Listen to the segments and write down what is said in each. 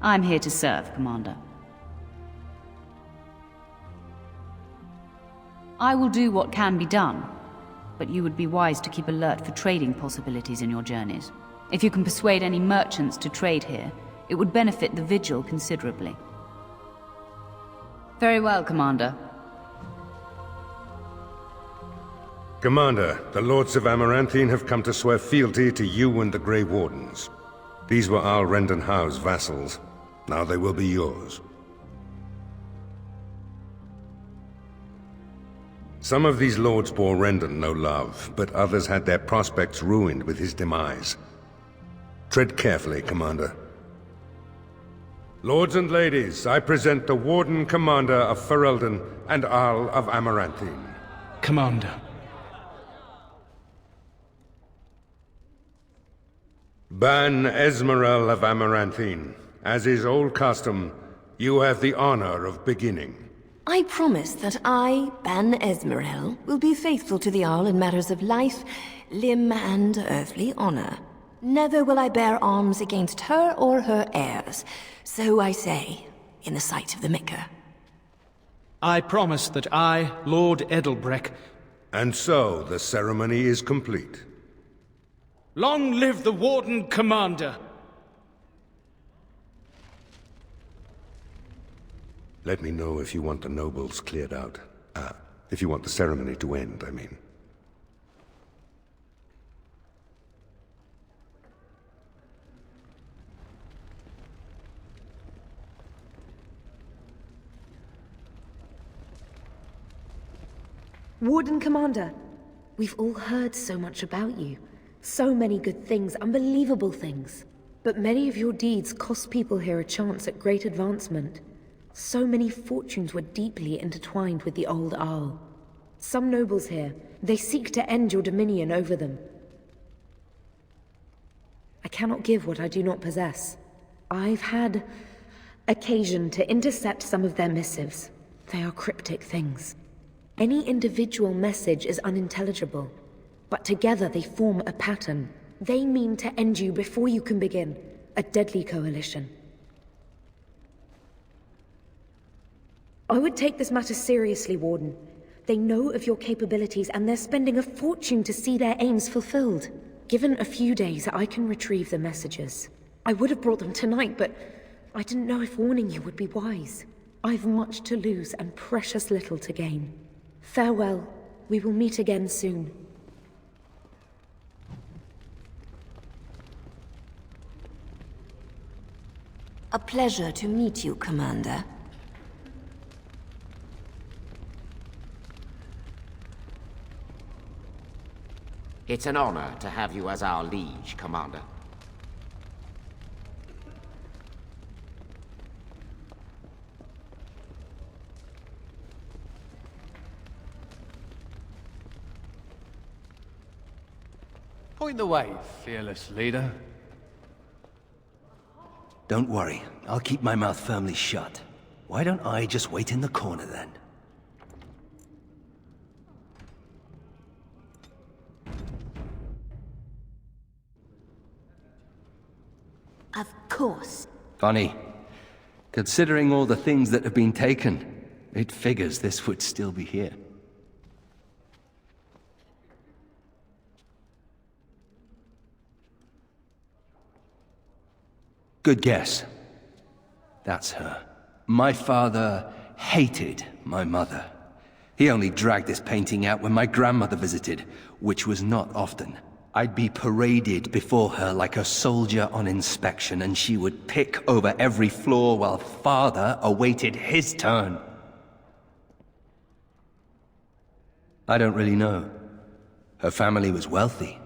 I'm here to serve, Commander. I will do what can be done, but you would be wise to keep alert for trading possibilities in your journeys. If you can persuade any merchants to trade here, it would benefit the Vigil considerably. Very well, Commander. Commander, the Lords of Amaranthine have come to swear fealty to you and the Grey Wardens. These were Al Rendenhau's vassals. Now they will be yours. Some of these lords bore Rendon no love, but others had their prospects ruined with his demise. Tread carefully, Commander. Lords and ladies, I present the Warden Commander of Ferelden and Al of Amaranthine. Commander. Ban Esmeralda of Amaranthine. As is old custom, you have the honor of beginning. I promise that I, Ban Esmeralda, will be faithful to the Arl in matters of life, limb, and earthly honor. Never will I bear arms against her or her heirs. So I say, in the sight of the Maker. I promise that I, Lord Edelbreck... And so, the ceremony is complete. Long live the Warden Commander! Let me know if you want the nobles cleared out. If you want the ceremony to end, I mean. Warden Commander, we've all heard so much about you. So many good things, unbelievable things. But many of your deeds cost people here a chance at great advancement. So many fortunes were deeply intertwined with the old Arl. Some nobles here, they seek to end your dominion over them. I cannot give what I do not possess. I've had occasion to intercept some of their missives. They are cryptic things. Any individual message is unintelligible, but together they form a pattern. They mean to end you before you can begin. A deadly coalition. I would take this matter seriously, Warden. They know of your capabilities and they're spending a fortune to see their aims fulfilled. Given a few days, I can retrieve the messages. I would have brought them tonight, but I didn't know if warning you would be wise. I've much to lose and precious little to gain. Farewell. We will meet again soon. A pleasure to meet you, Commander. It's an honor to have you as our liege, Commander. Point the way, fearless leader. Don't worry, I'll keep my mouth firmly shut. Why don't I just wait in the corner then? Of course. Funny. Considering all the things that have been taken, it figures this would still be here. Good guess. That's her. My father hated my mother. He only dragged this painting out when my grandmother visited, which was not often. I'd be paraded before her like a soldier on inspection, and she would pick over every flaw while father awaited his turn. I don't really know. Her family was wealthy.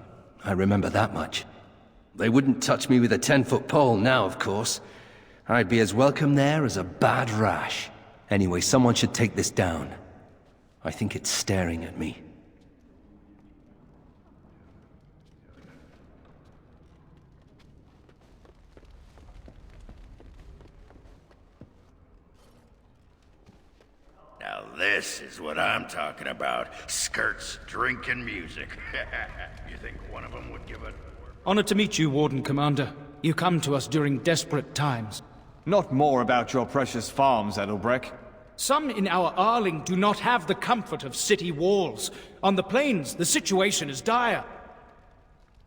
I remember that much. They wouldn't touch me with a 10-foot pole now, of course. I'd be as welcome there as a bad rash. Anyway, someone should take this down. I think it's staring at me. Now this is what I'm talking about. Skirts, drinking music. You think one of them would give it? Honored to meet you, Warden Commander. You come to us during desperate times. Not more about your precious farms, Edelbreck. Some in our Arling do not have the comfort of city walls. On the plains, the situation is dire.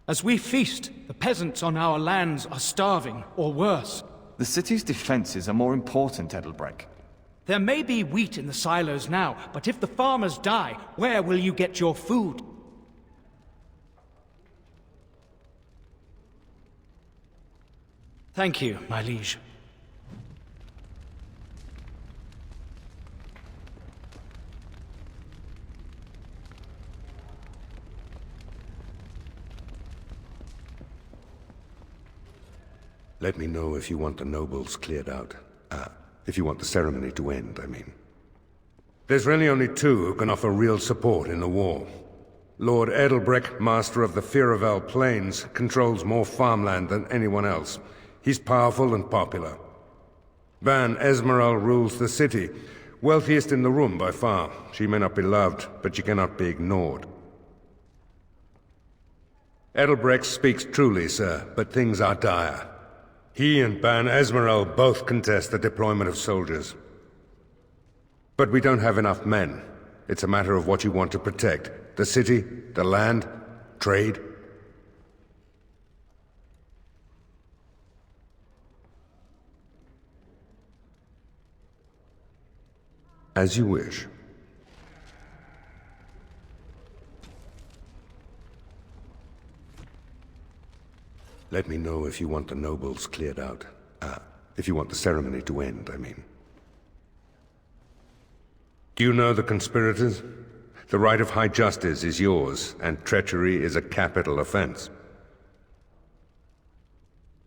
As we feast, the peasants on our lands are starving, or worse. The city's defenses are more important, Edelbreck. There may be wheat in the silos now, but if the farmers die, where will you get your food? Thank you, my liege. Let me know if you want the nobles cleared out. If you want the ceremony to end, I mean. There's really only two who can offer real support in the war. Lord Edelbreck, master of the Firavel Plains, controls more farmland than anyone else. He's powerful and popular. Van Esmeralda rules the city, wealthiest in the room by far. She may not be loved, but she cannot be ignored. Edelbreck speaks truly, sir, but things are dire. He and Ban Esmeralda both contest the deployment of soldiers. But we don't have enough men. It's a matter of what you want to protect. The city, the land, trade. As you wish. Let me know if you want the nobles cleared out. If you want the ceremony to end, I mean. Do you know the conspirators? The right of high justice is yours, and treachery is a capital offense.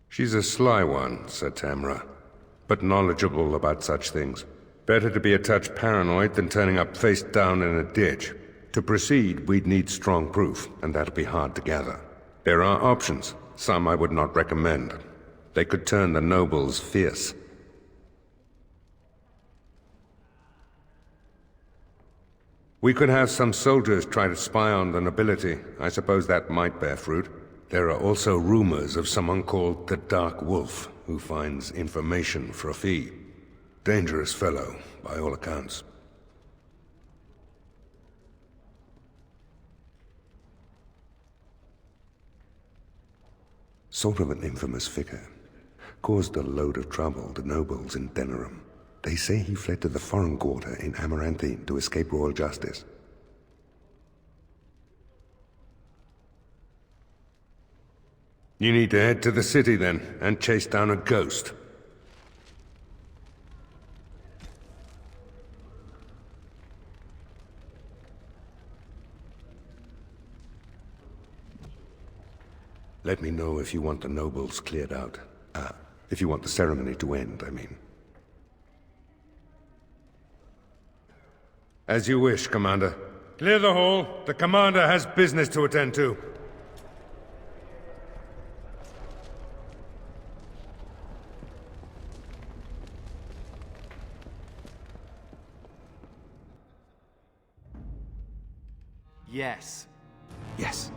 She's a sly one, said Tamra, but knowledgeable about such things. Better to be a touch paranoid than turning up face down in a ditch. To proceed, we'd need strong proof, and that'll be hard to gather. There are options. Some I would not recommend. They could turn the nobles fierce. We could have some soldiers try to spy on the nobility. I suppose that might bear fruit. There are also rumors of someone called the Dark Wolf, who finds information for a fee. Dangerous fellow, by all accounts. Sort of an infamous figure. Caused a load of trouble to nobles in Denerim. They say he fled to the foreign quarter in Amaranthine to escape royal justice. You need to head to the city then, and chase down a ghost. Let me know if you want the nobles cleared out. If you want the ceremony to end, I mean. As you wish, Commander. Clear the hall. The Commander has business to attend to. Yes. Yes.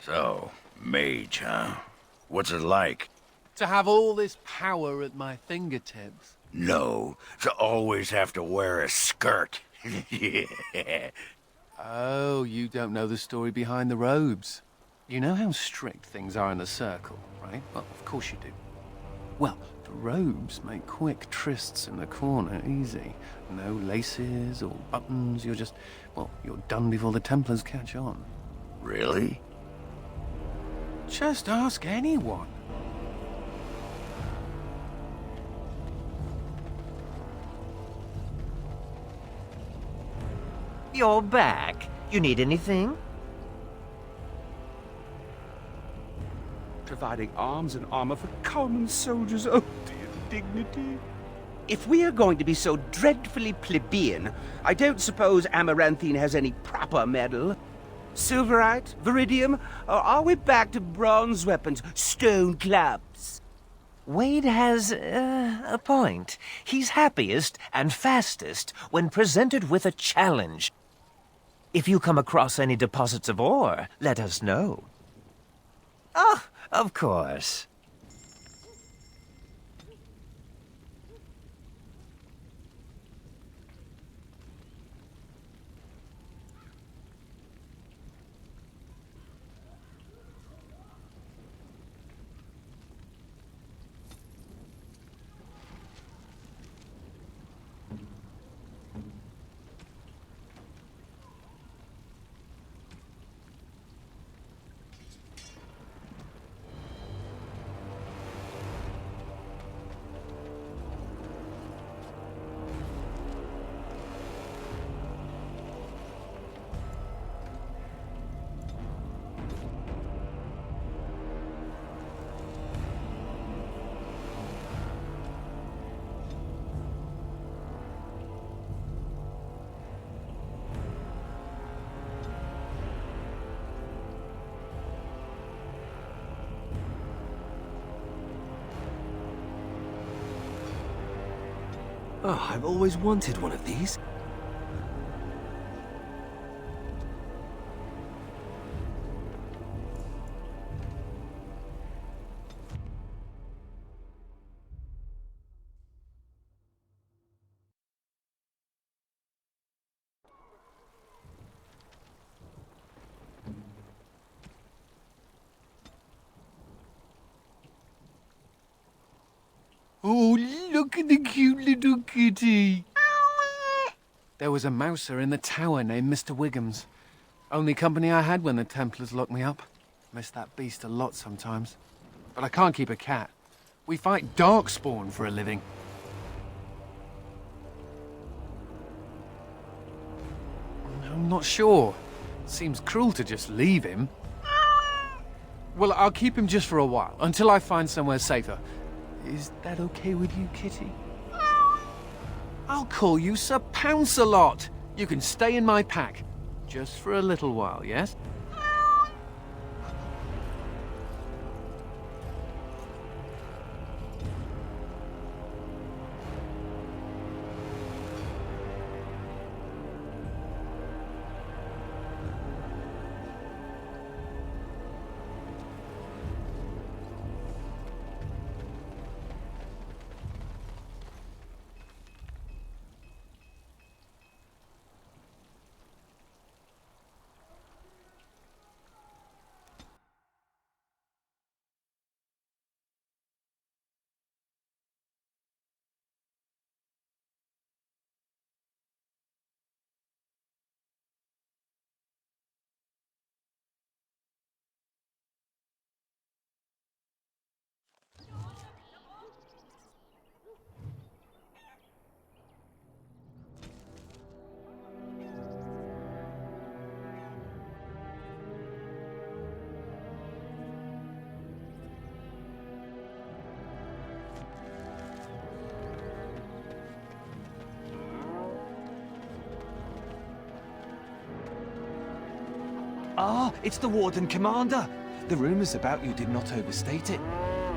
So, mage, huh? What's it like? To have all this power at my fingertips. No, to always have to wear a skirt. Yeah. Oh, you don't know the story behind the robes. You know how strict things are in the Circle, right? Well, of course you do. Well, the robes make quick trysts in the corner easy. No laces or buttons, you're just... well, you're done before the Templars catch on. Really? Just ask anyone. You're back. You need anything? Providing arms and armor for common soldiers. Oh, dear dignity. If we are going to be so dreadfully plebeian, I don't suppose Amaranthine has any proper metal. Silverite? Viridium? Or are we back to bronze weapons, stone clubs? Wade has a point. He's happiest and fastest when presented with a challenge. If you come across any deposits of ore, let us know. Oh, of course. Oh, I've always wanted one of these. Oh, look at the cute little kitty. There was a mouser in the tower named Mr. Wiggums. Only company I had when the Templars locked me up. Miss that beast a lot sometimes. But I can't keep a cat. We fight darkspawn for a living. I'm not sure. Seems cruel to just leave him. Well, I'll keep him just for a while, until I find somewhere safer. Is that okay with you, kitty? I'll call you Sir Pounce-a-lot. You can stay in my pack. Just for a little while, yes? Ah, it's the Warden Commander. The rumors about you did not overstate it.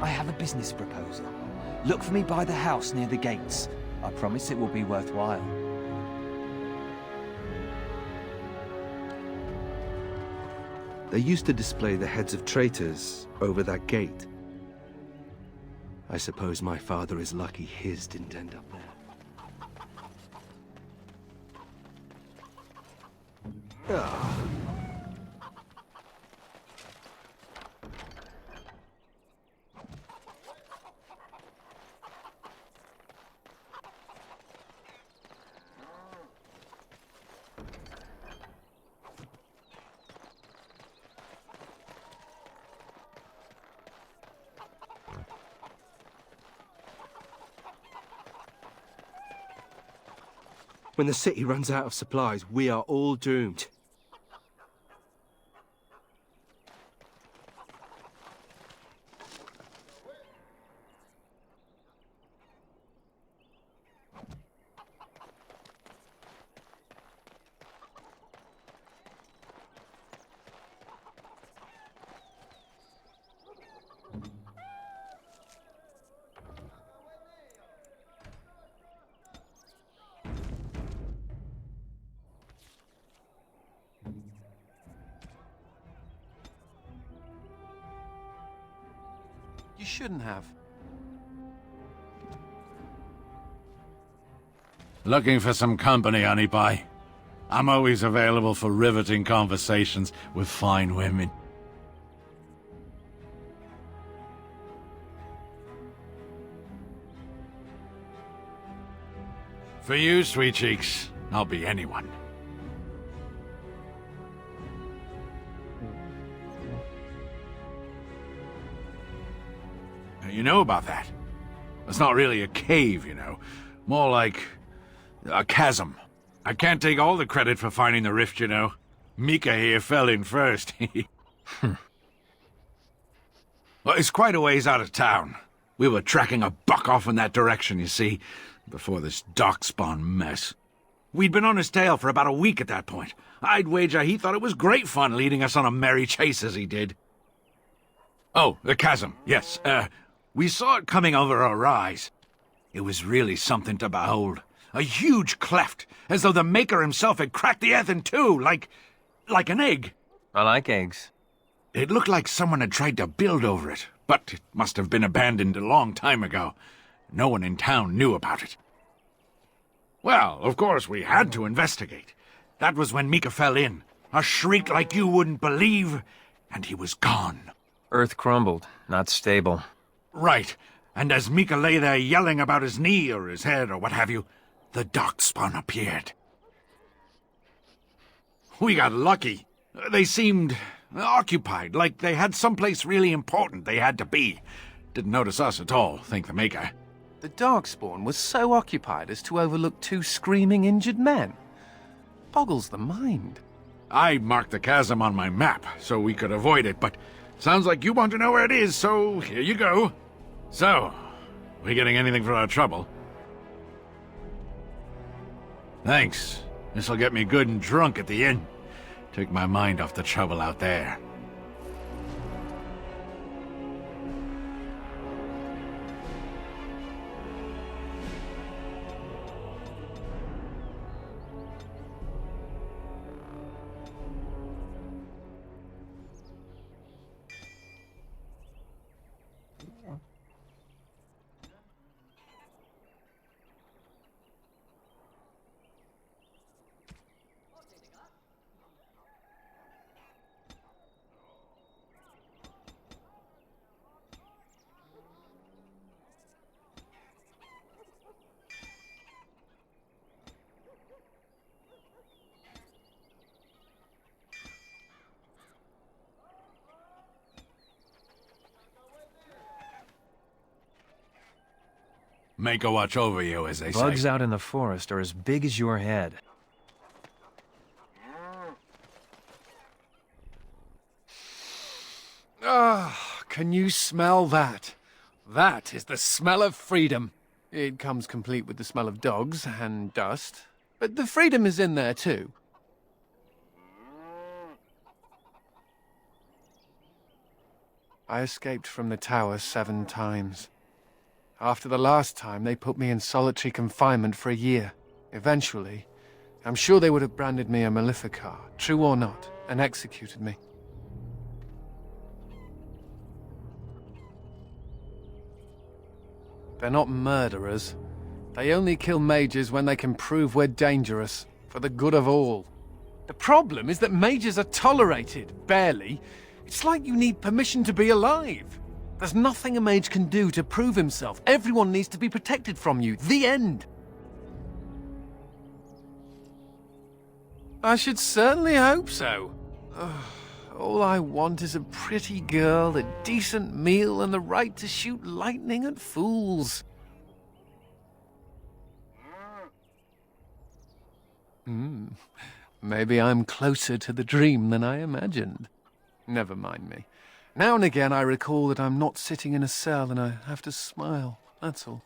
I have a business proposal. Look for me by the house near the gates. I promise it will be worthwhile. They used to display the heads of traitors over that gate. I suppose my father is lucky his didn't end up there. When the city runs out of supplies, we are all doomed. You shouldn't have. Looking for some company, honey pie? I'm always available for riveting conversations with fine women. For you, sweet cheeks, I'll be anyone. You know about that? It's not really a cave, you know. More like a chasm. I can't take all the credit for finding the rift, you know. Mika here fell in first. Well, it's quite a ways out of town. We were tracking a buck off in that direction, you see, before this darkspawn mess. We'd been on his tail for about a week at that point. I'd wager he thought it was great fun leading us on a merry chase as he did. Oh, the chasm, yes. We saw it coming over our rise. It was really something to behold. A huge cleft, as though the Maker himself had cracked the earth in two, like an egg. I like eggs. It looked like someone had tried to build over it, but it must have been abandoned a long time ago. No one in town knew about it. Well, of course, we had to investigate. That was when Mika fell in. A shriek like you wouldn't believe, and he was gone. Earth crumbled, not stable. Right, and as Mika lay there yelling about his knee or his head or what have you, the darkspawn appeared. We got lucky. They seemed occupied, like they had someplace really important they had to be. Didn't notice us at all, thank the Maker. The Darkspawn was so occupied as to overlook two screaming injured men. Boggles the mind. I marked the chasm on my map so we could avoid it, but sounds like you want to know where it is, so here you go. So, we getting anything for our trouble? Thanks. This'll get me good and drunk at the inn. Take my mind off the trouble out there. Make a watch over you, as they say. Bugs out in the forest are as big as your head. Ah, can you smell that? That is the smell of freedom. It comes complete with the smell of dogs and dust, but the freedom is in there too. I escaped from the tower 7 times. After the last time, they put me in solitary confinement for a year. Eventually, I'm sure they would have branded me a Maleficar, true or not, and executed me. They're not murderers. They only kill mages when they can prove we're dangerous, for the good of all. The problem is that mages are tolerated, barely. It's like you need permission to be alive. There's nothing a mage can do to prove himself. Everyone needs to be protected from you. The end. I should certainly hope so. All I want is a pretty girl, a decent meal, and the right to shoot lightning at fools. Maybe I'm closer to the dream than I imagined. Never mind me. Now and again I recall that I'm not sitting in a cell and I have to smile, that's all.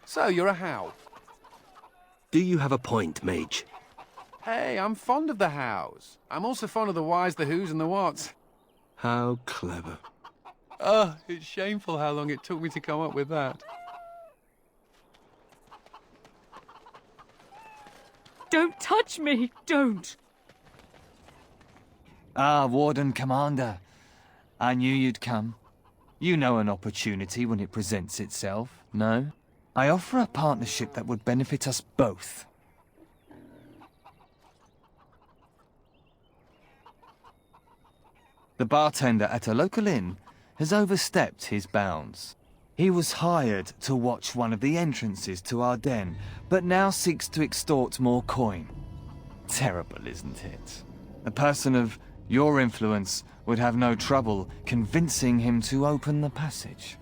So, you're a How. Do you have a point, mage? Hey, I'm fond of the Hows. I'm also fond of the whys, the whos, and the whats. How clever. Oh, it's shameful how long it took me to come up with that. Don't touch me! Don't! Ah, Warden Commander. I knew you'd come. You know an opportunity when it presents itself, no? I offer a partnership that would benefit us both. The bartender at a local inn has overstepped his bounds. He was hired to watch one of the entrances to our den, but now seeks to extort more coin. Terrible, isn't it? A person of your influence would have no trouble convincing him to open the passage.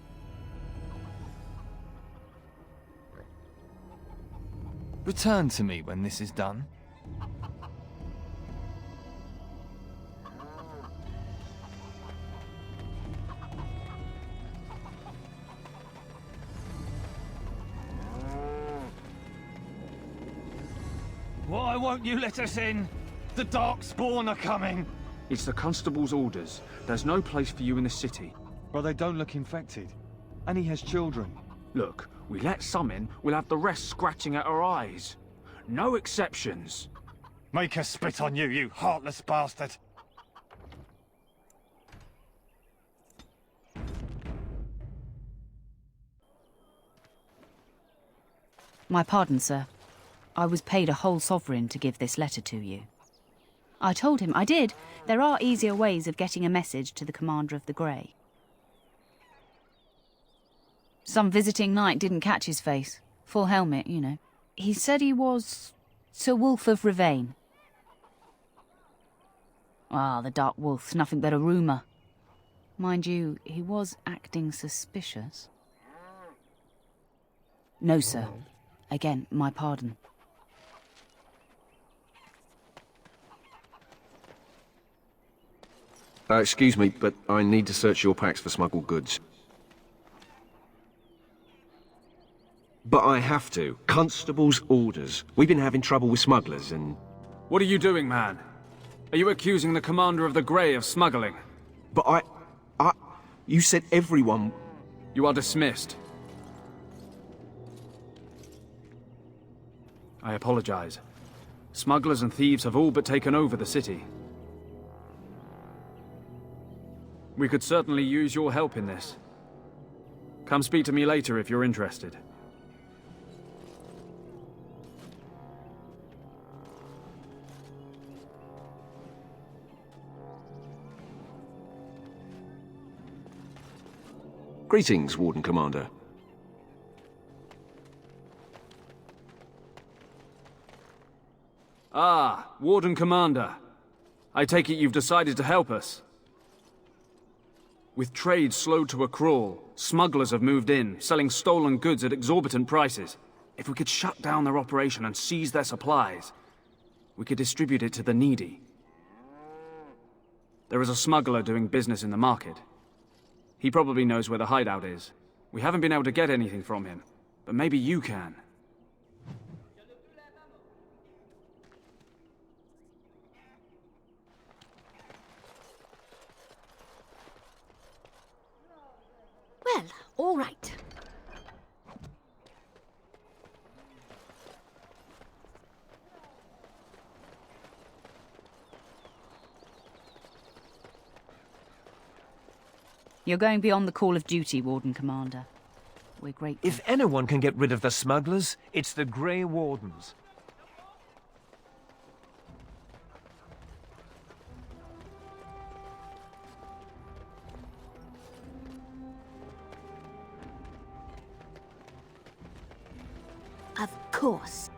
Return to me when this is done. Why won't you let us in? The Darkspawn are coming! It's the constable's orders. There's no place for you in the city. Well, they don't look infected. And he has children. Look, we let some in, we'll have the rest scratching at our eyes. No exceptions. Make us spit on you, you heartless bastard! My pardon, sir. I was paid a whole sovereign to give this letter to you. I told him I did. There are easier ways of getting a message to the Commander of the Grey. Some visiting knight didn't catch his face. Full helmet, you know. He said he was Sir Wolf of Ravane. Ah, the Dark Wolf's nothing but a rumour. Mind you, he was acting suspicious. No, sir. Again, my pardon. Excuse me, but I need to search your packs for smuggled goods. But I have to. Constable's orders. We've been having trouble with smugglers and... What are you doing, man? Are you accusing the Commander of the Grey of smuggling? But you said everyone... You are dismissed. I apologize. Smugglers and thieves have all but taken over the city. We could certainly use your help in this. Come speak to me later if you're interested. Greetings, Warden Commander. Ah, Warden Commander. I take it you've decided to help us. With trade slowed to a crawl, smugglers have moved in, selling stolen goods at exorbitant prices. If we could shut down their operation and seize their supplies, we could distribute it to the needy. There is a smuggler doing business in the market. He probably knows where the hideout is. We haven't been able to get anything from him, but maybe you can. All right. You're going beyond the call of duty, Warden Commander. We're grateful. If anyone can get rid of the smugglers, it's the Grey Wardens. Of course.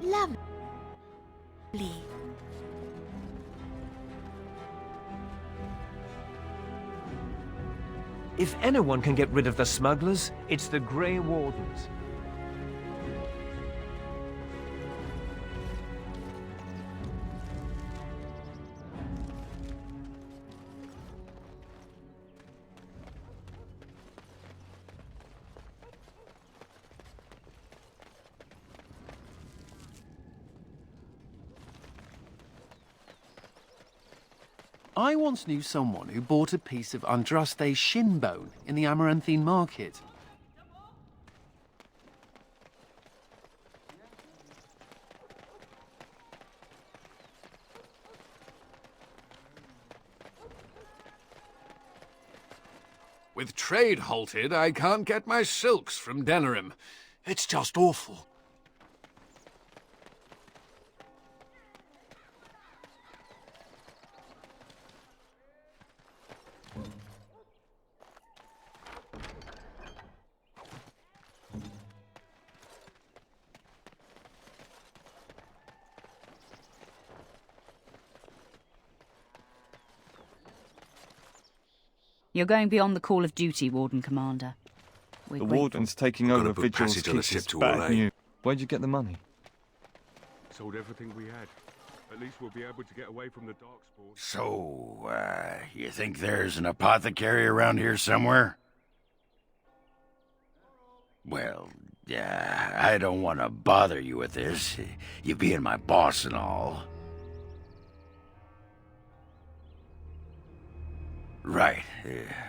Lovely. If anyone can get rid of the smugglers, it's the Grey Wardens. I once knew someone who bought a piece of Andraste's shin bone in the Amaranthine market. With trade halted, I can't get my silks from Denerim. It's just awful. You're going beyond the call of duty, Warden Commander. We're The grateful. Warden's taking over Vigil's keep is bad news. Where'd you get the money? Sold everything we had. At least we'll be able to get away from the Darkspawn. So, you think there's an apothecary around here somewhere? Well, I don't want to bother you with this, you being my boss and all. Right.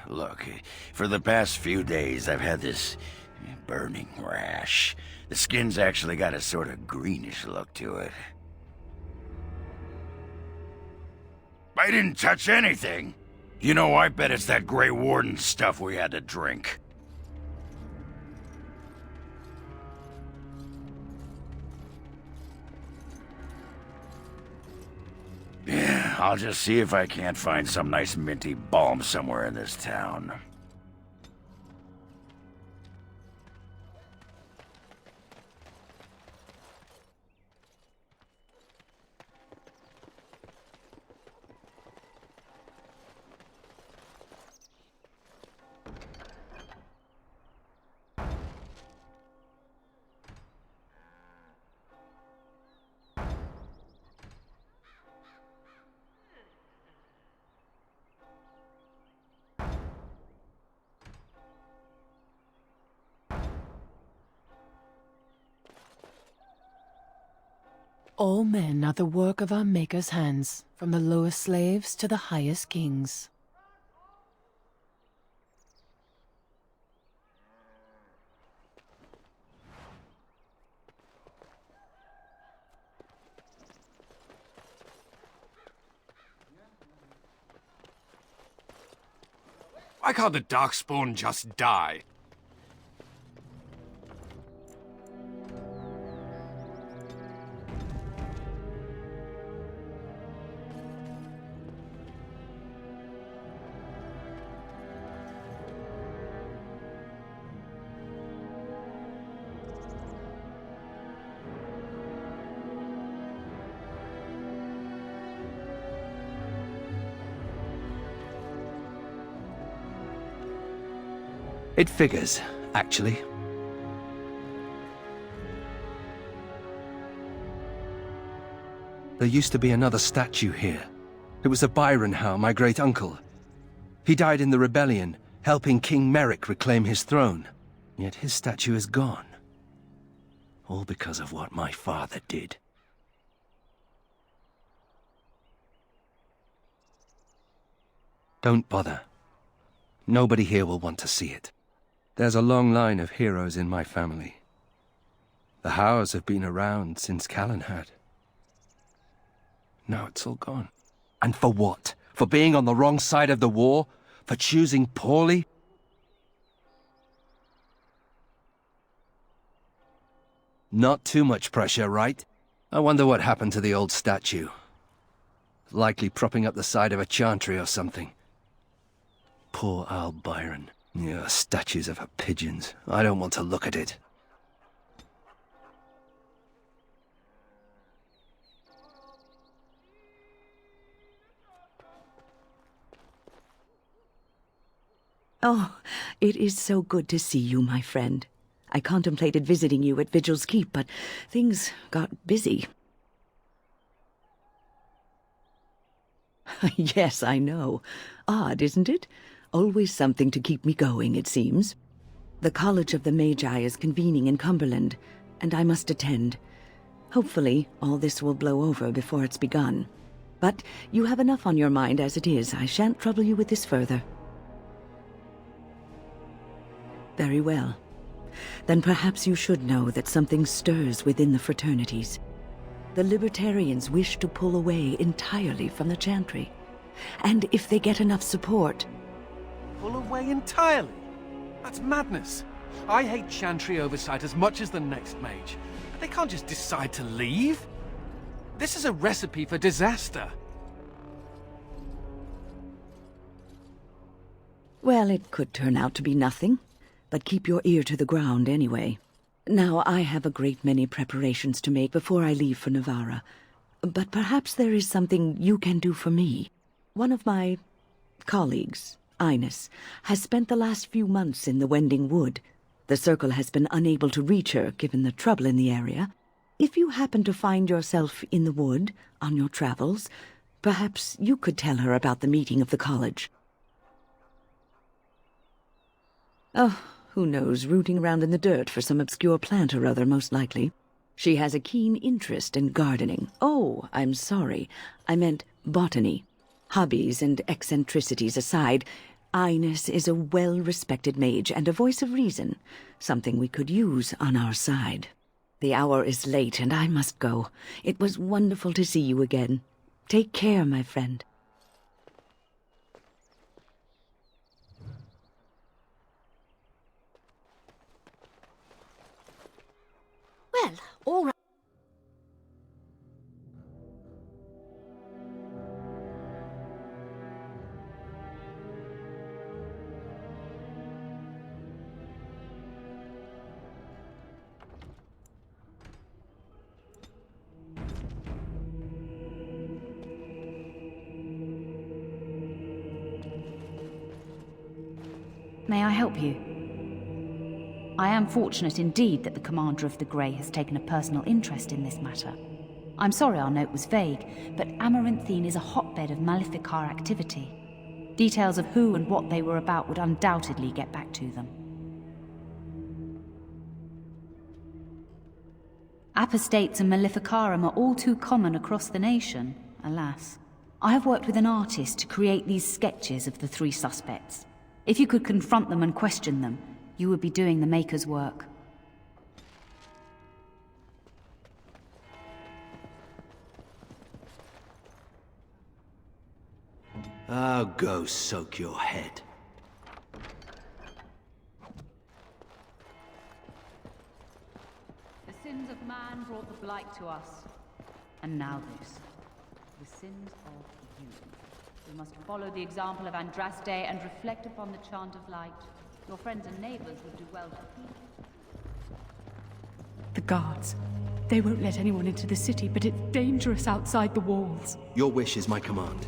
Look, for the past few days I've had this burning rash. The skin's actually got a sort of greenish look to it. I didn't touch anything. You know, I bet it's that Grey Warden stuff we had to drink. Yeah, I'll just see if I can't find some nice minty balm somewhere in this town. All men are the work of our Maker's hands, from the lowest slaves to the highest kings. Why can't the Darkspawn just die? It figures, actually. There used to be another statue here. It was of Byronhow, my great-uncle. He died in the rebellion, helping King Merrick reclaim his throne. Yet his statue is gone. All because of what my father did. Don't bother. Nobody here will want to see it. There's a long line of heroes in my family. The Howes have been around since Callan had. Now it's all gone. And for what? For being on the wrong side of the war? For choosing poorly? Not too much pressure, right? I wonder what happened to the old statue. Likely propping up the side of a chantry or something. Poor Al Byron. Yeah, statues of her pigeons. I don't want to look at it. Oh, it is so good to see you, my friend. I contemplated visiting you at Vigil's Keep, but things got busy. Yes, I know. Odd, isn't it? Always something to keep me going, it seems. The College of the Magi is convening in Cumberland, and I must attend. Hopefully, all this will blow over before it's begun. But you have enough on your mind as it is. I shan't trouble you with this further. Very well. Then perhaps you should know that something stirs within the fraternities. The Libertarians wish to pull away entirely from the Chantry. And if they get enough support... Pull away entirely? That's madness. I hate Chantry oversight as much as the next mage. But they can't just decide to leave. This is a recipe for disaster. Well, it could turn out to be nothing. But keep your ear to the ground anyway. Now, I have a great many preparations to make before I leave for Navarra. But perhaps there is something you can do for me. One of my colleagues, Ines, has spent the last few months in the Wending Wood. The Circle has been unable to reach her, given the trouble in the area. If you happen to find yourself in the wood on your travels, perhaps you could tell her about the meeting of the college. Oh, who knows, rooting around in the dirt for some obscure plant or other, most likely. She has a keen interest in gardening. Oh, I'm sorry. I meant botany. Hobbies and eccentricities aside, Ines is a well-respected mage and a voice of reason, something we could use on our side. The hour is late and I must go. It was wonderful to see you again. Take care, my friend. Well, all right. May I help you? I am fortunate indeed that the Commander of the Grey has taken a personal interest in this matter. I'm sorry our note was vague, but Amaranthine is a hotbed of Maleficar activity. Details of who and what they were about would undoubtedly get back to them. Apostates and Maleficarum are all too common across the nation, alas. I have worked with an artist to create these sketches of the three suspects. If you could confront them and question them, you would be doing the Maker's work. Oh, go soak your head. The sins of man brought the blight to us. And now this. The sins of you. We must follow the example of Andraste and reflect upon the chant of light. Your friends and neighbors would do well to heed. The guards. They won't let anyone into the city, but it's dangerous outside the walls. Your wish is my command.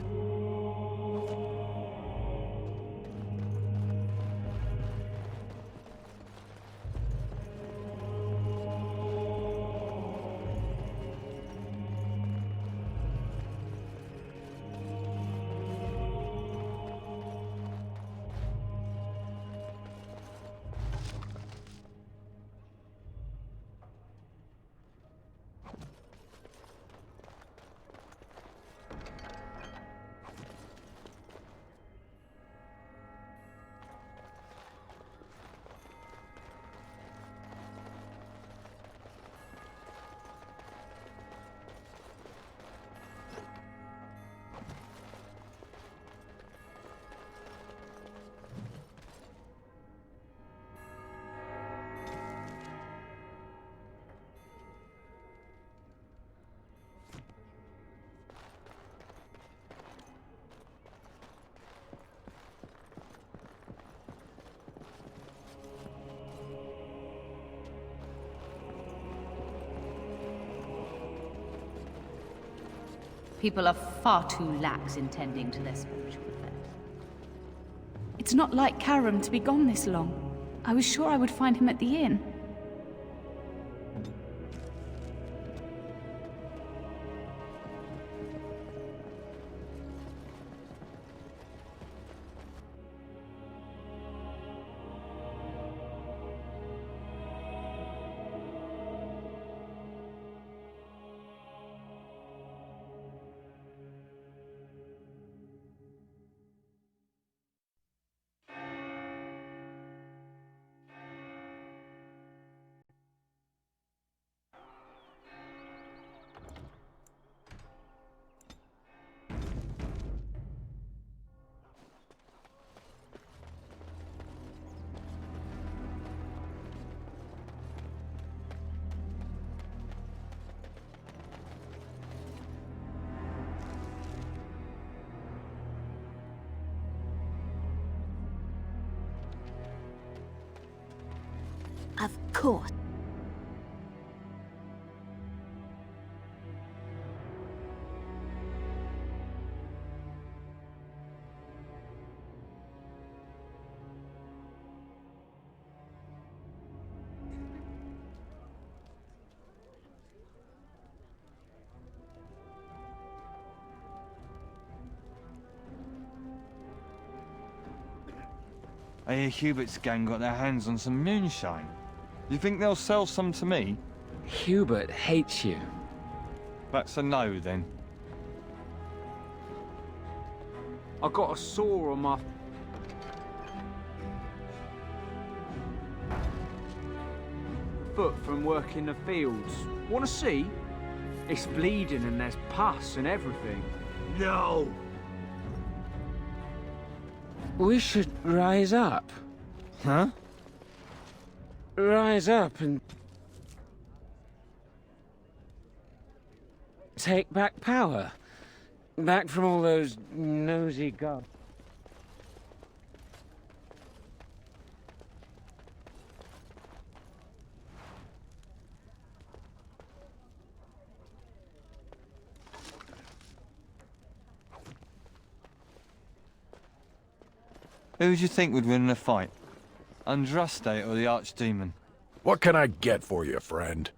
People are far too lax in tending to their spiritual affairs. It's not like Karam to be gone this long. I was sure I would find him at the inn. Of course. I hear Hubert's gang got their hands on some moonshine. You think they'll sell some to me? Hubert hates you. That's a no, then. I got a sore on my foot from working the fields. Want to see? It's bleeding and there's pus and everything. No! We should rise up. Huh? Rise up and take back power. Back from all those nosy gods. Who do you think would win in a fight? Andraste or the Archdemon? What can I get for you, friend?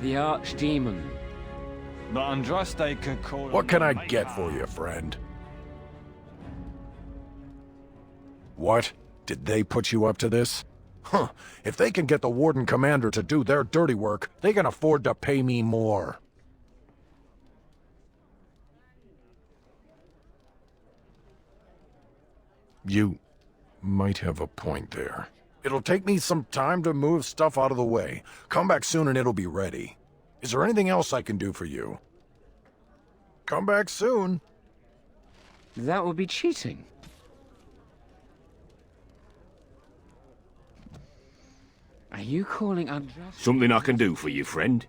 The Archdemon. But Andraste could call... What can I get for you, friend? What? Did they put you up to this? Huh. If they can get the Warden Commander to do their dirty work, they can afford to pay me more. You might have a point there. It'll take me some time to move stuff out of the way. Come back soon and it'll be ready. Is there anything else I can do for you? Come back soon. That would be cheating. Are you calling Andraste? Something I can do for you, friend?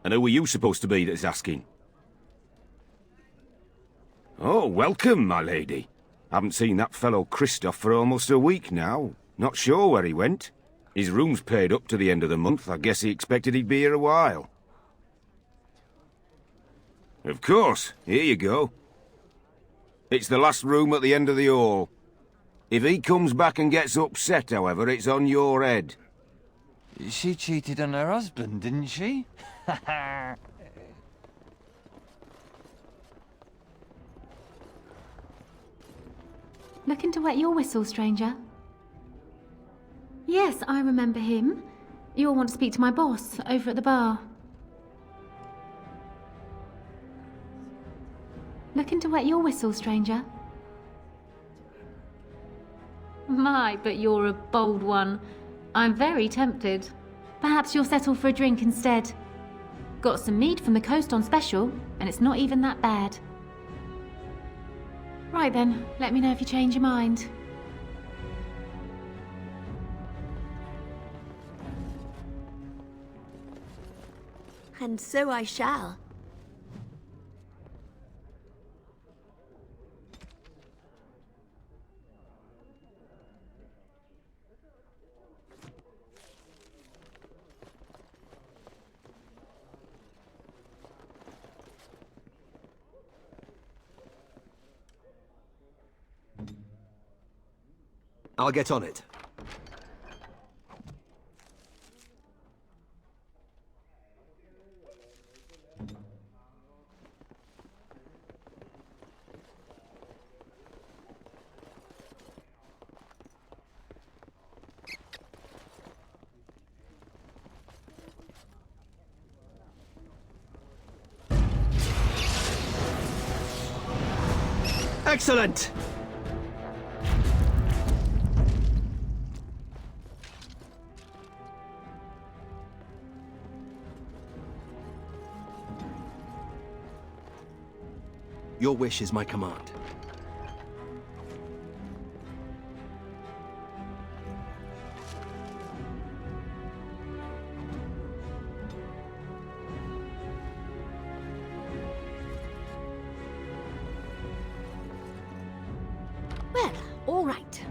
And who are you supposed to be that's asking? Oh, welcome, my lady. Haven't seen that fellow Christoph for almost a week now. Not sure where he went. His room's paid up to the end of the month. I guess he expected he'd be here a while. Of course. Here you go. It's the last room at the end of the hall. If he comes back and gets upset, however, it's on your head. She cheated on her husband, didn't she? Looking to wet your whistle, stranger? Yes, I remember him. You'll want to speak to my boss over at the bar. Looking to wet your whistle, stranger? My, but you're a bold one. I'm very tempted. Perhaps you'll settle for a drink instead. Got some meat from the coast on special, and it's not even that bad. Right then, let me know if you change your mind. And so I shall. I'll get on it. Excellent! Your wish is my command. Well, all right.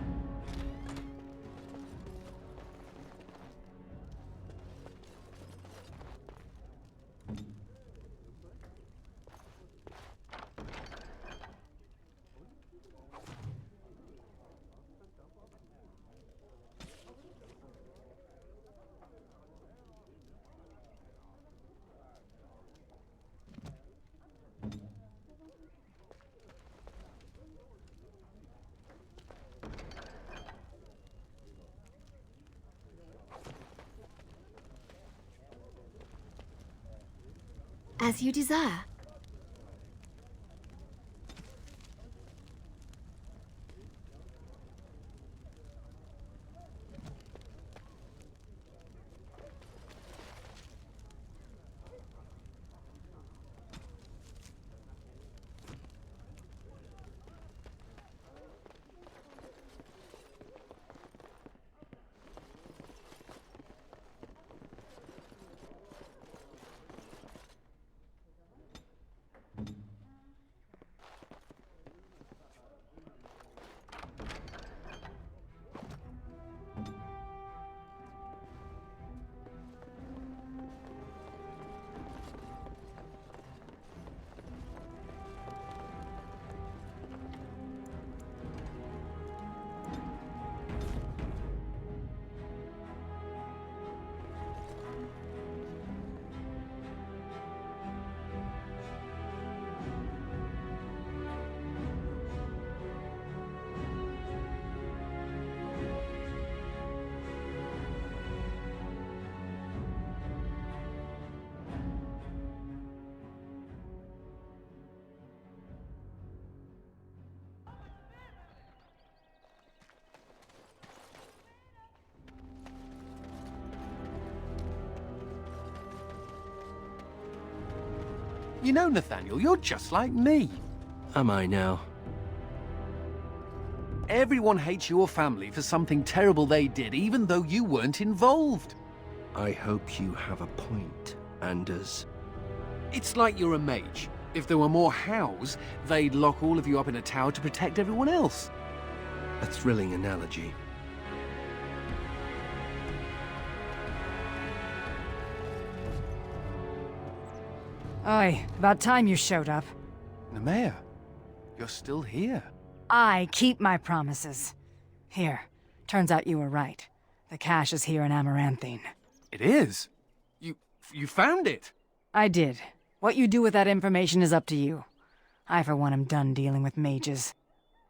As you desire. You know, Nathaniel, you're just like me. Am I now? Everyone hates your family for something terrible they did, even though you weren't involved. I hope you have a point, Anders. It's like you're a mage. If there were more hows, they'd lock all of you up in a tower to protect everyone else. A thrilling analogy. Oi, about time you showed up. Nemea, you're still here. I keep my promises. Here, turns out you were right. The cache is here in Amaranthine. It is? You found it? I did. What you do with that information is up to you. I, for one, am done dealing with mages.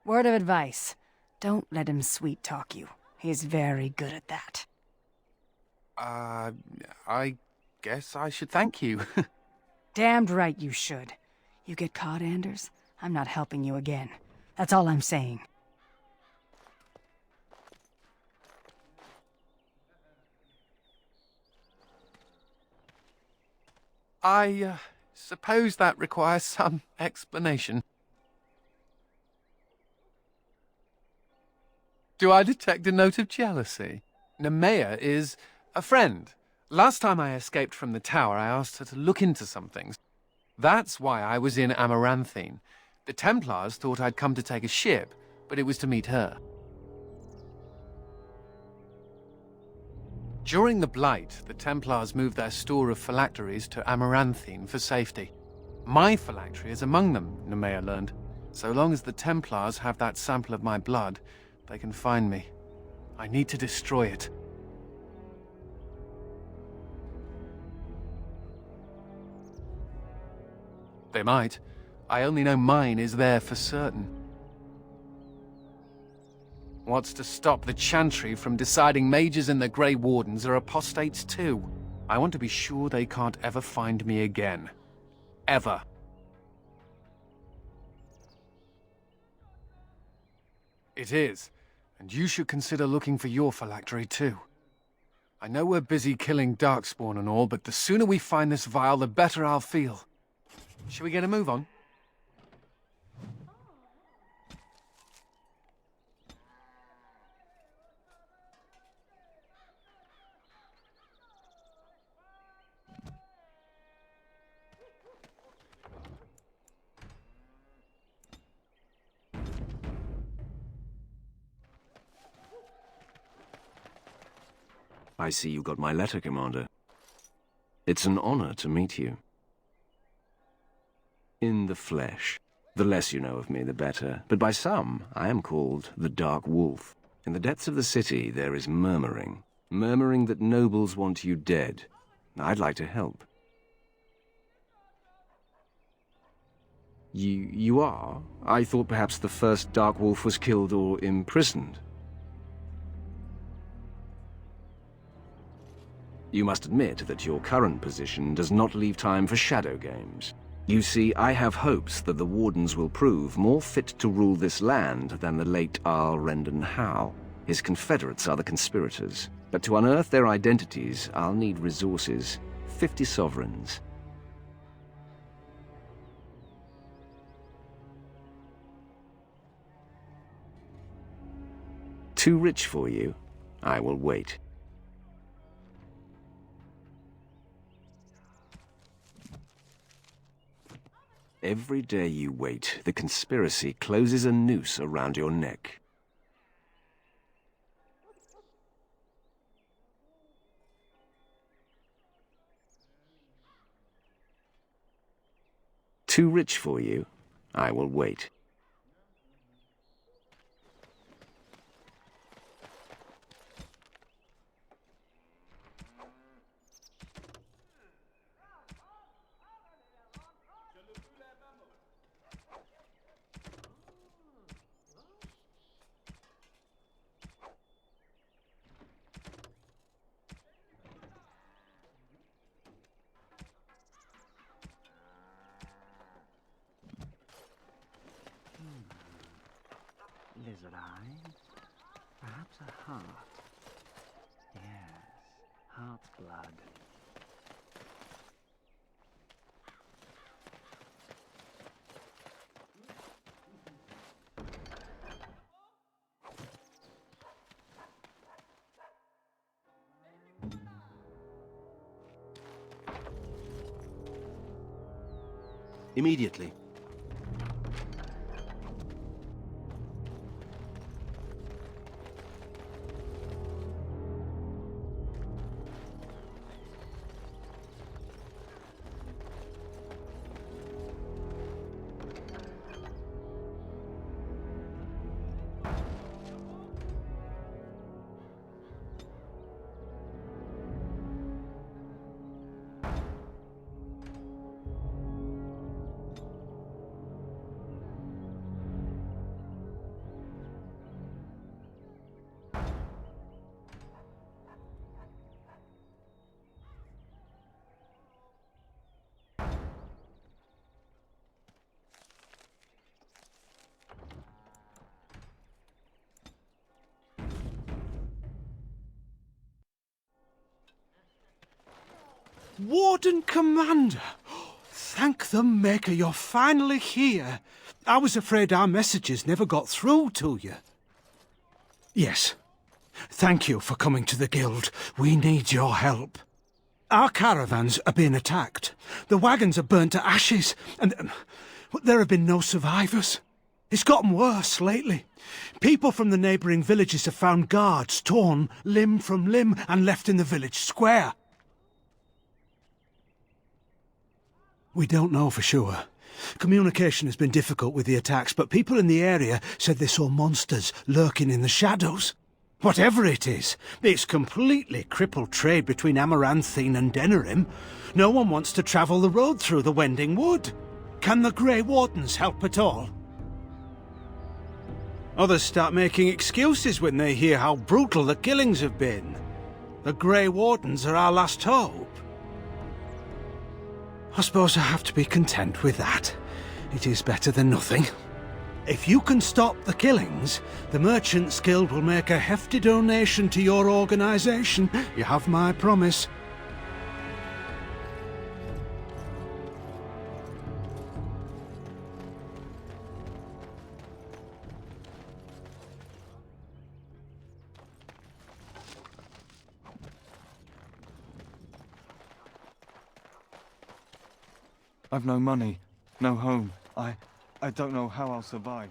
Word of advice, don't let him sweet-talk you. He's very good at that. I guess I should thank you. Damned right you should. You get caught, Anders, I'm not helping you again. That's all I'm saying. I suppose that requires some explanation. Do I detect a note of jealousy? Nemea is a friend. Last time I escaped from the tower, I asked her to look into some things. That's why I was in Amaranthine. The Templars thought I'd come to take a ship, but it was to meet her. During the Blight, the Templars moved their store of phylacteries to Amaranthine for safety. My phylactery is among them, Nemea learned. So long as the Templars have that sample of my blood, they can find me. I need to destroy it. They might. I only know mine is there for certain. What's to stop the Chantry from deciding mages and the Grey Wardens are apostates too? I want to be sure they can't ever find me again. Ever. It is, and you should consider looking for your phylactery too. I know we're busy killing Darkspawn and all, but the sooner we find this vial, the better I'll feel. Shall we get a move on? I see you got my letter, Commander. It's an honor to meet you. In the flesh. The less you know of me, the better. But by some, I am called the Dark Wolf. In the depths of the city, there is murmuring. Murmuring that nobles want you dead. I'd like to help. You are? I thought perhaps the first Dark Wolf was killed or imprisoned. You must admit that your current position does not leave time for shadow games. You see, I have hopes that the Wardens will prove more fit to rule this land than the late Arl Rendon Howe. His confederates are the conspirators. But to unearth their identities, I'll need resources. 50 sovereigns. Too rich for you? I will wait. Every day you wait, the conspiracy closes a noose around your neck. Too rich for you? I will wait. Lizard eyes? Perhaps a heart? Yes, heart's blood. Immediately. Warden Commander! Thank the Maker you're finally here. I was afraid our messages never got through to you. Yes. Thank you for coming to the Guild. We need your help. Our caravans are being attacked. The wagons are burnt to ashes, and there have been no survivors. It's gotten worse lately. People from the neighbouring villages have found guards torn limb from limb and left in the village square. We don't know for sure. Communication has been difficult with the attacks, but people in the area said they saw monsters lurking in the shadows. Whatever it is, it's completely crippled trade between Amaranthine and Denerim. No one wants to travel the road through the Wending Wood. Can the Grey Wardens help at all? Others start making excuses when they hear how brutal the killings have been. The Grey Wardens are our last hope. I suppose I have to be content with that. It is better than nothing. If you can stop the killings, the Merchants Guild will make a hefty donation to your organisation. You have my promise. I've no money, no home. I don't know how I'll survive.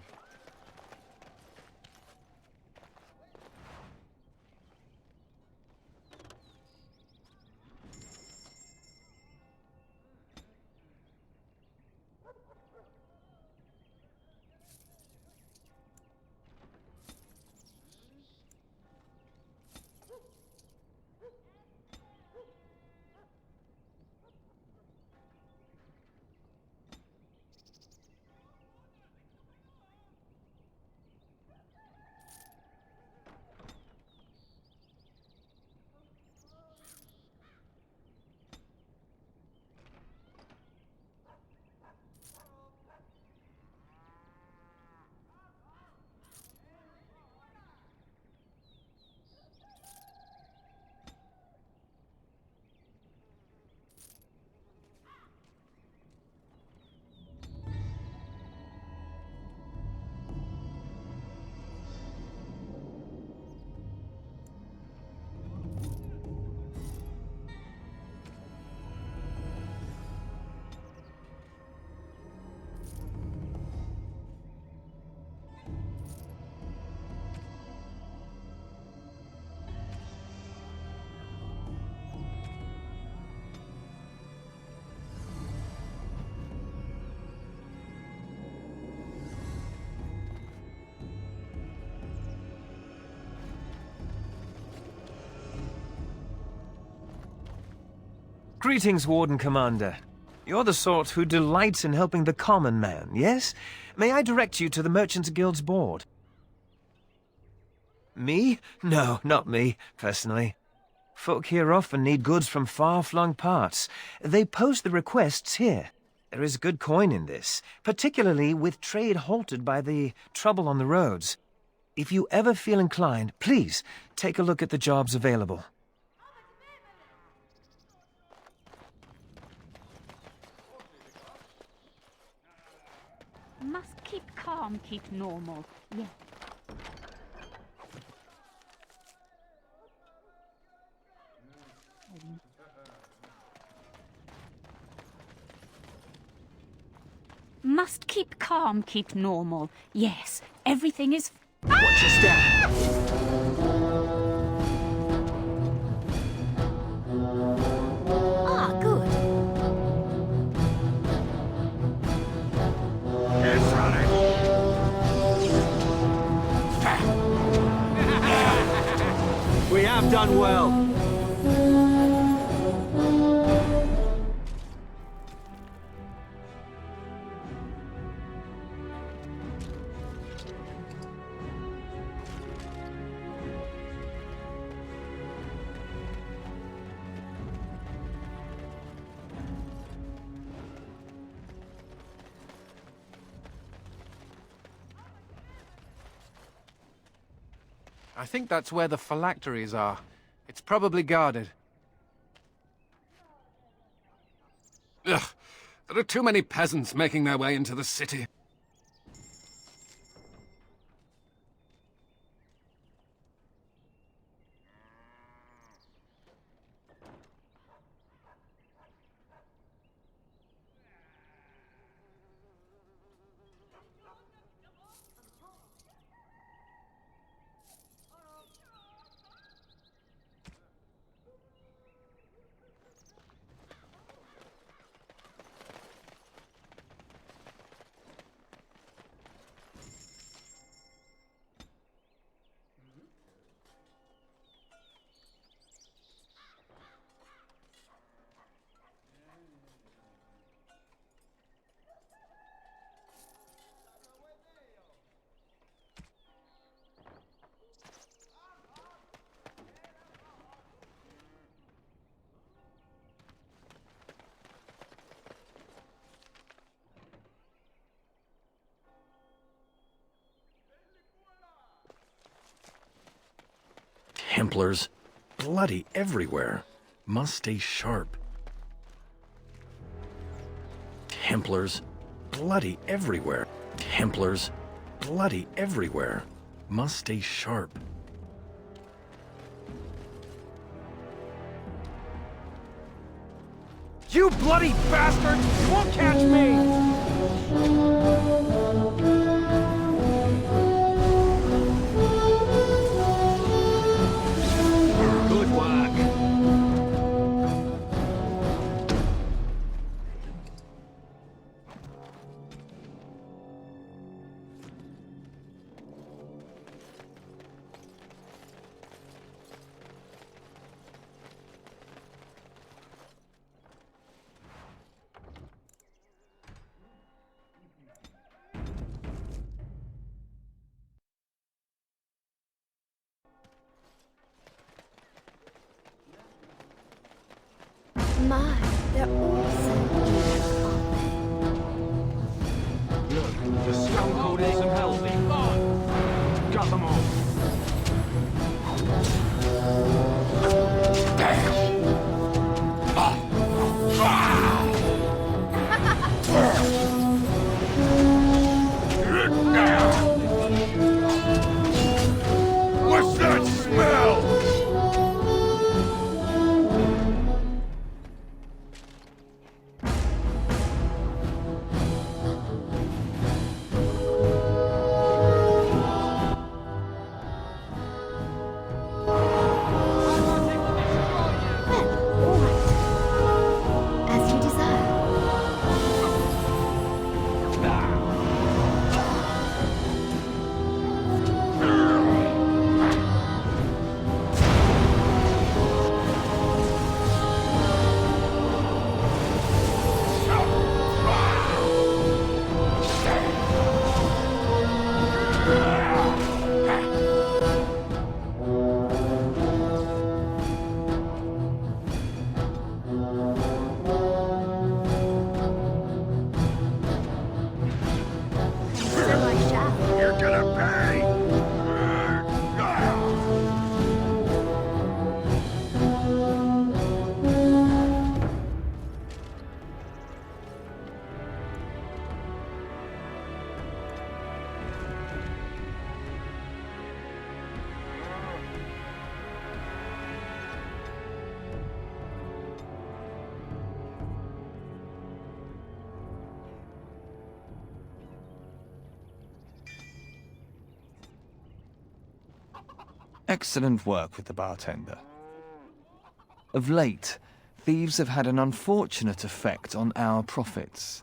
Greetings, Warden Commander. You're the sort who delights in helping the common man, yes? May I direct you to the Merchants Guild's board? Me? No, not me, personally. Folk here often need goods from far-flung parts. They post the requests here. There is good coin in this, particularly with trade halted by the trouble on the roads. If you ever feel inclined, please take a look at the jobs available. Must keep calm, keep normal. Yeah. Must keep calm, keep normal. Yes, everything is... Watch your step! Ah, good. Yes, Ronnie. We have done well. I think that's where the phylacteries are. It's probably guarded. There are too many peasants making their way into the city. Templars. Bloody everywhere. Must stay sharp. Templars. Bloody everywhere. Templars. Bloody everywhere. Must stay sharp. You bloody bastard! You won't catch me! Good work. My, they're all so beautiful, aren't they? Look, the stone cold isn't healthy. Got them all. What's that smell? As you desire. You're gonna pay! Excellent work with the bartender. Of late, thieves have had an unfortunate effect on our profits.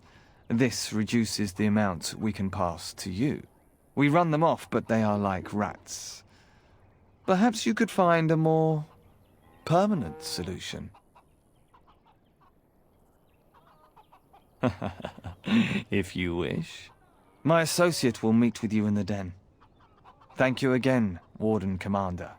This reduces the amount we can pass to you. We run them off, but they are like rats. Perhaps you could find a more permanent solution. If you wish. My associate will meet with you in the den. Thank you again, Warden Commander.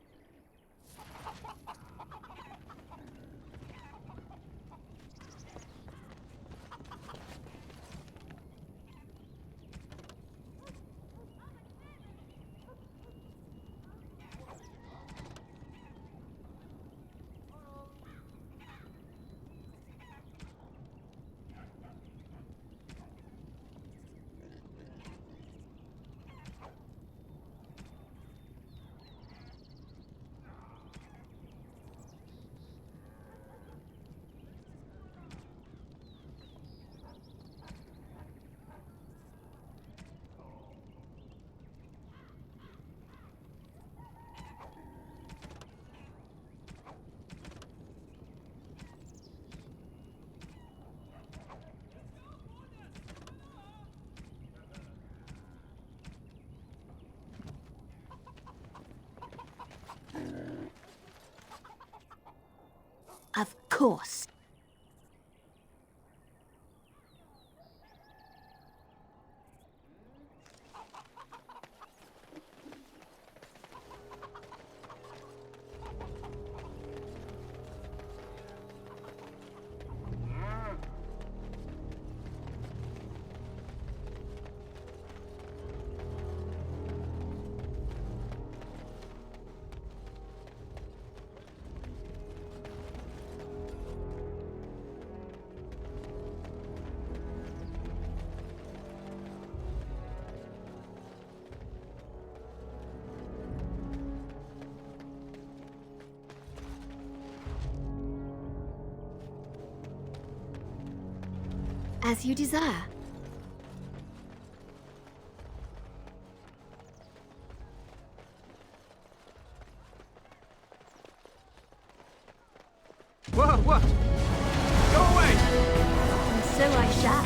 course. As you desire. Whoa, what? Go away! And so I shall.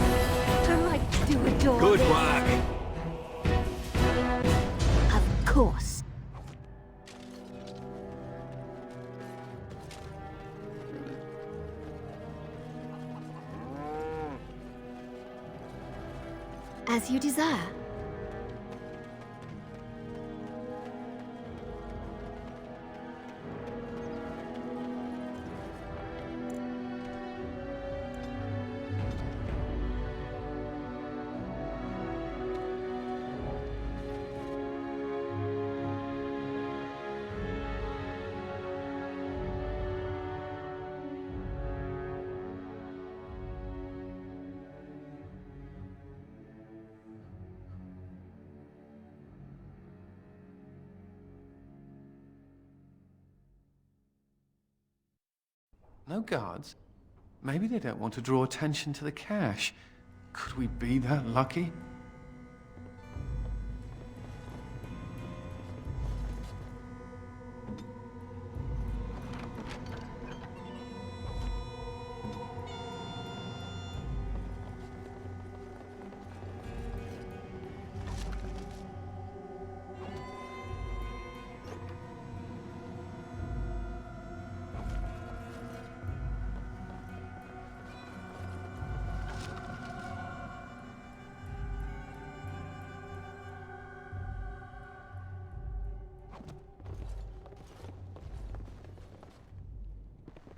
The right to adore Good this. work. Of course. As you desire. No guards? Maybe they don't want to draw attention to the cache. Could we be that lucky?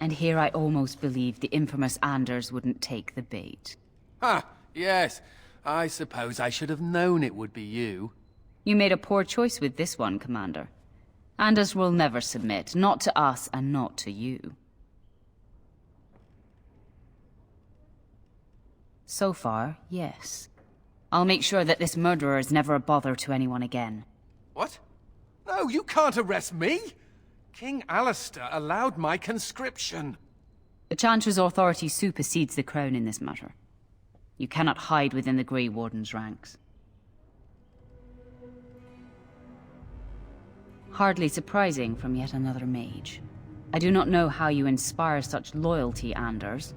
And here I almost believed the infamous Anders wouldn't take the bait. Ah, yes. I suppose I should have known it would be you. You made a poor choice with this one, Commander. Anders will never submit, not to us and not to you. So far, yes. I'll make sure that this murderer is never a bother to anyone again. What? No, you can't arrest me! King Alistair allowed my conscription. The Chantry's authority supersedes the Crown in this matter. You cannot hide within the Grey Warden's ranks. Hardly surprising from yet another mage. I do not know how you inspire such loyalty, Anders,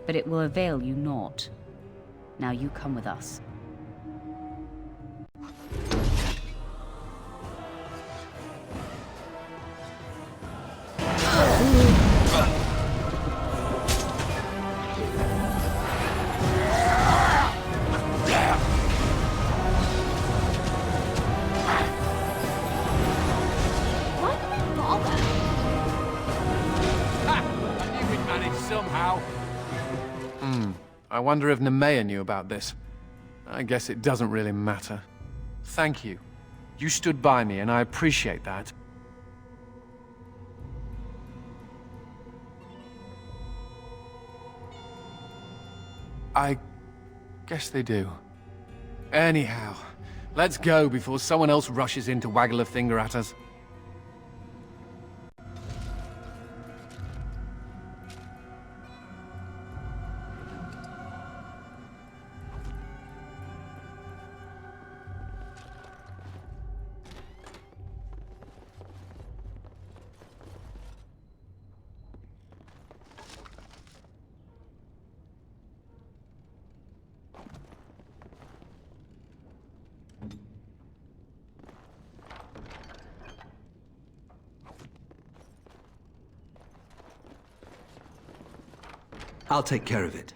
but it will avail you naught. Now you come with us. I wonder if Nemea knew about this. I guess it doesn't really matter. Thank you. You stood by me, and I appreciate that. I guess they do. Anyhow, let's go before someone else rushes in to waggle a finger at us. I'll take care of it.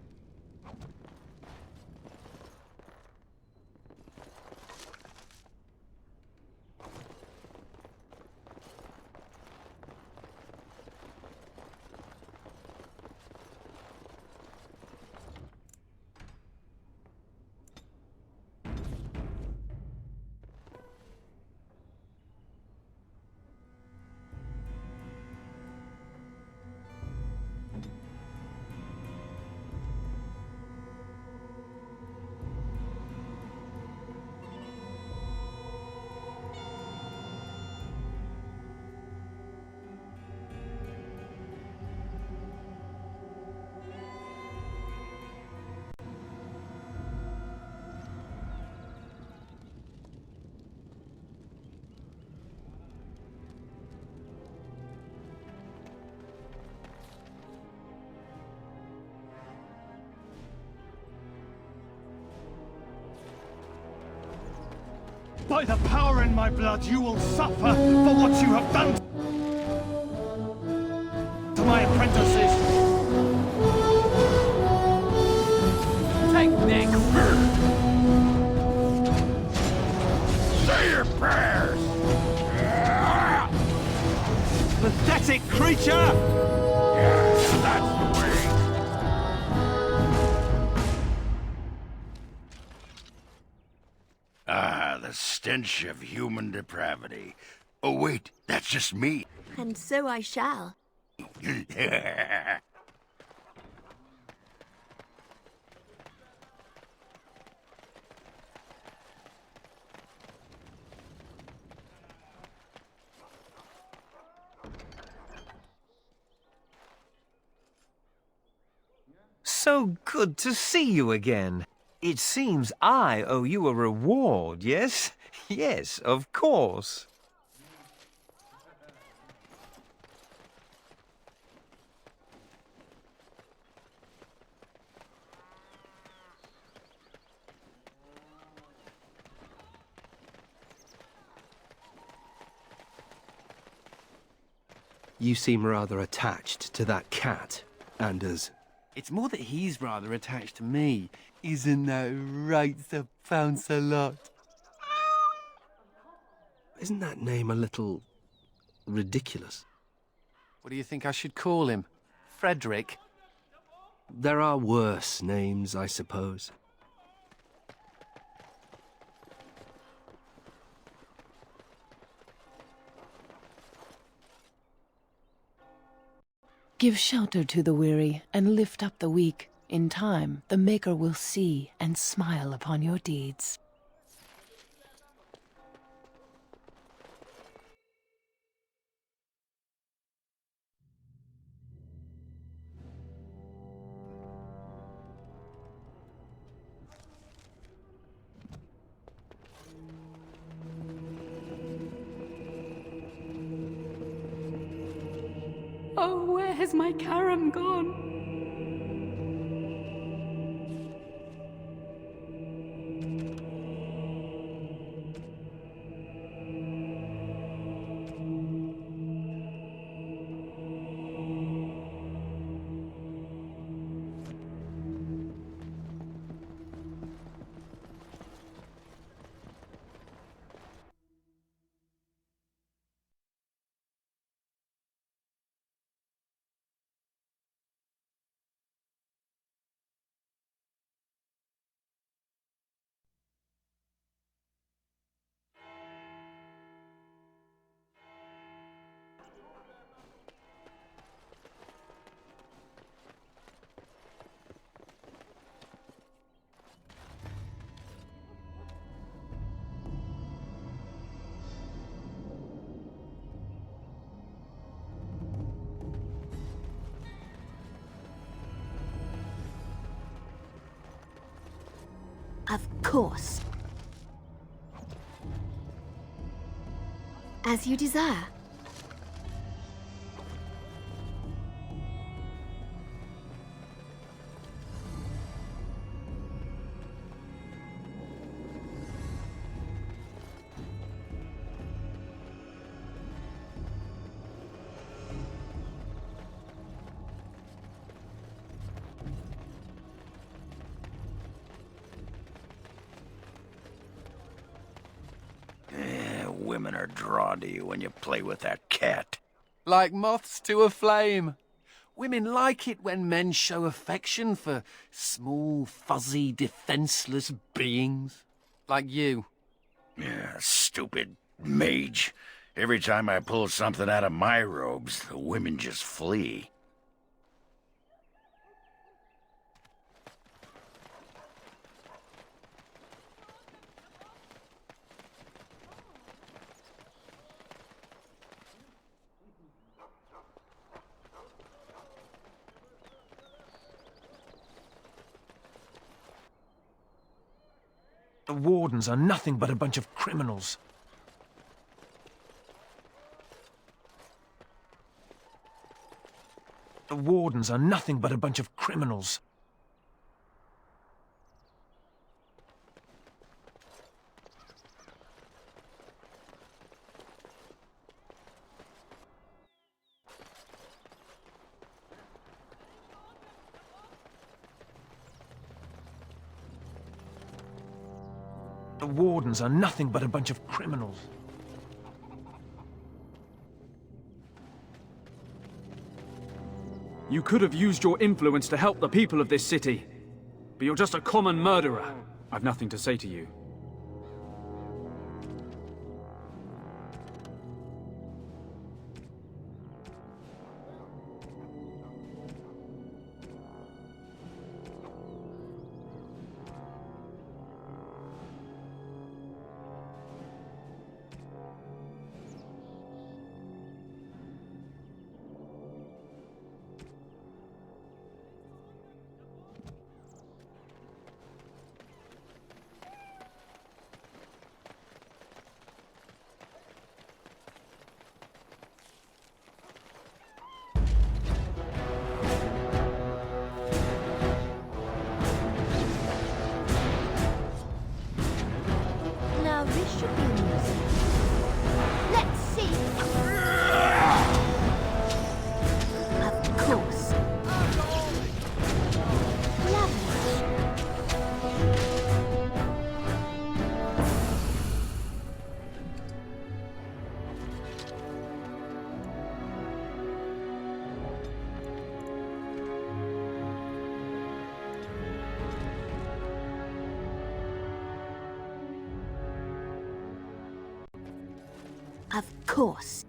By the power in my blood, you will suffer for what you have done to my apprentices. Take Nick! Say your prayers! Pathetic creature! Yeah, that's the way. Ah, the stench of human depravity. Oh, wait, that's just me. And so I shall. So good to see you again. It seems I owe you a reward, yes? Yes, of course. You seem rather attached to that cat, Anders. It's more that he's rather attached to me. Isn't that right, Sir Pounce-a-Lot? Isn't that name a little ridiculous? What do you think I should call him? Frederick? There are worse names, I suppose. Give shelter to the weary, and lift up the weak. In time, the Maker will see and smile upon your deeds. Oh, where has my carom gone? Of course. As you desire. women are drawn to you when you play with that cat. Like moths to a flame. Women like it when men show affection for small, fuzzy, defenseless beings. Like you. Yeah, stupid mage. Every time I pull something out of my robes, the women just flee. The wardens are nothing but a bunch of criminals. The wardens are nothing but a bunch of criminals. The wardens are nothing but a bunch of criminals. You could have used your influence to help the people of this city. But you're just a common murderer. I've nothing to say to you. Now this should be amusing. Let's see. Of course. Of course.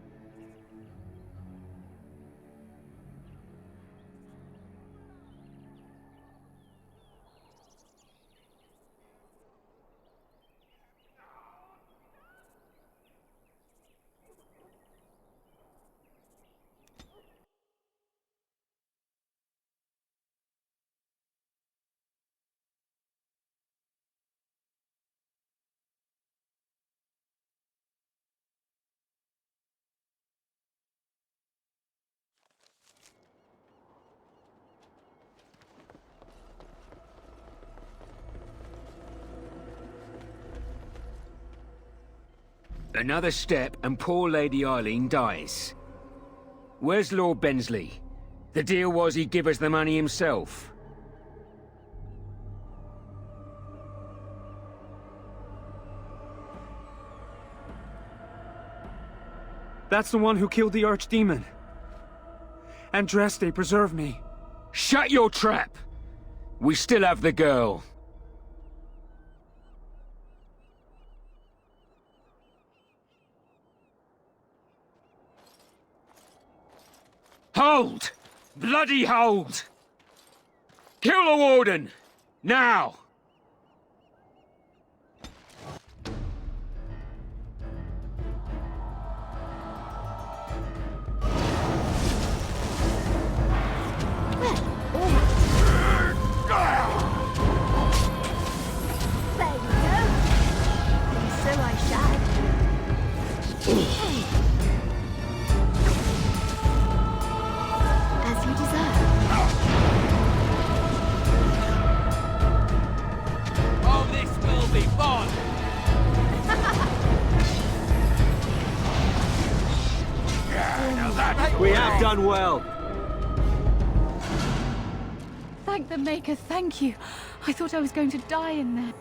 Another step and poor Lady Eileen dies. Where's Lord Bensley? The deal was he'd give us the money himself. That's the one who killed the Archdemon. Andraste, preserve me. Shut your trap! We still have the girl. Hold! Bloody hold! Kill the warden! Now! We have done well. Thank the Maker, thank you. I thought I was going to die in there.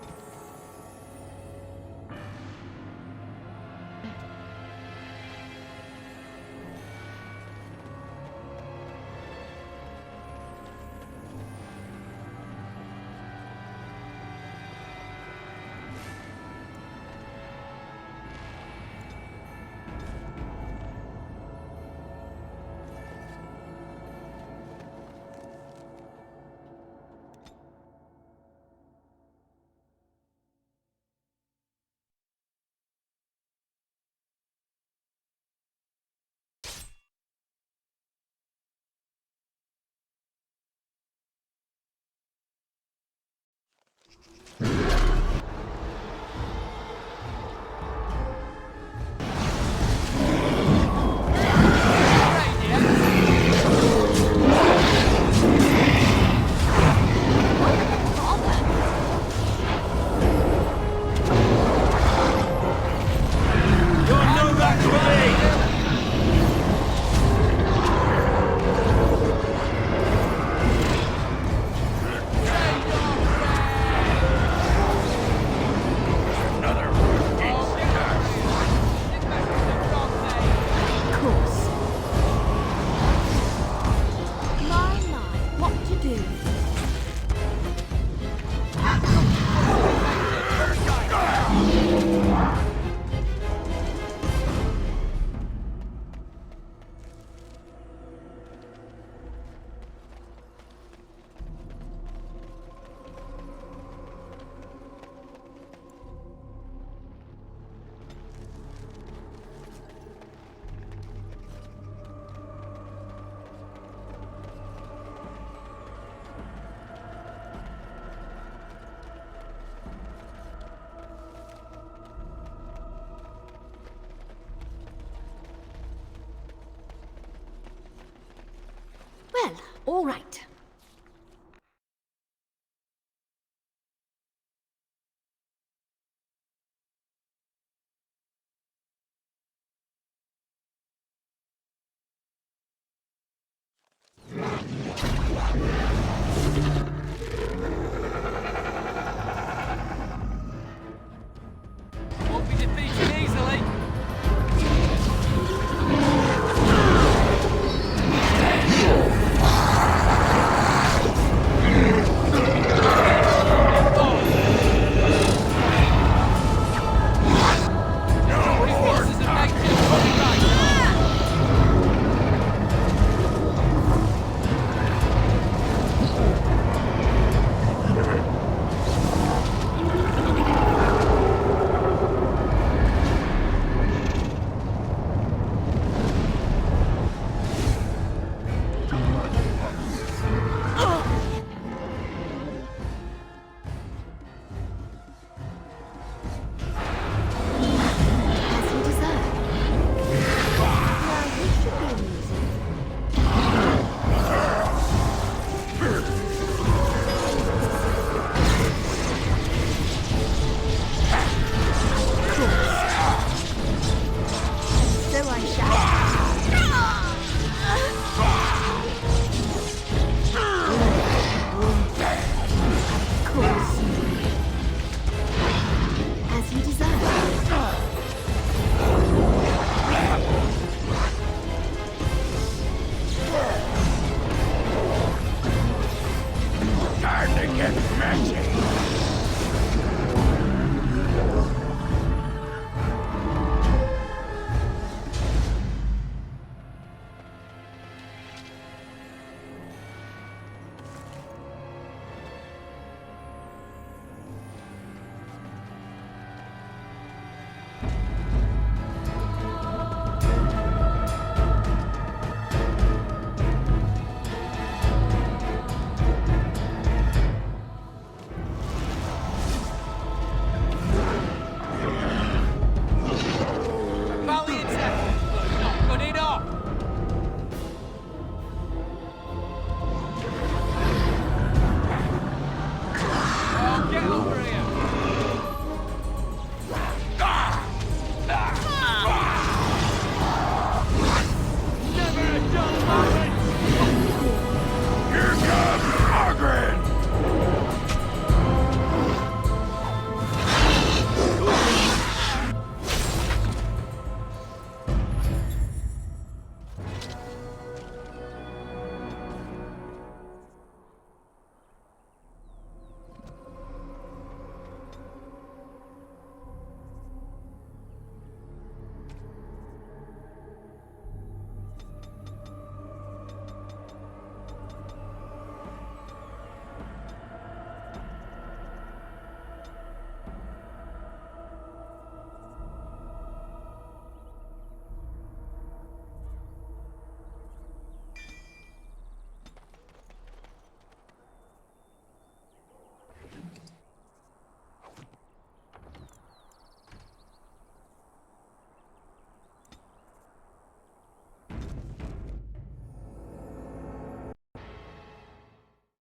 All right.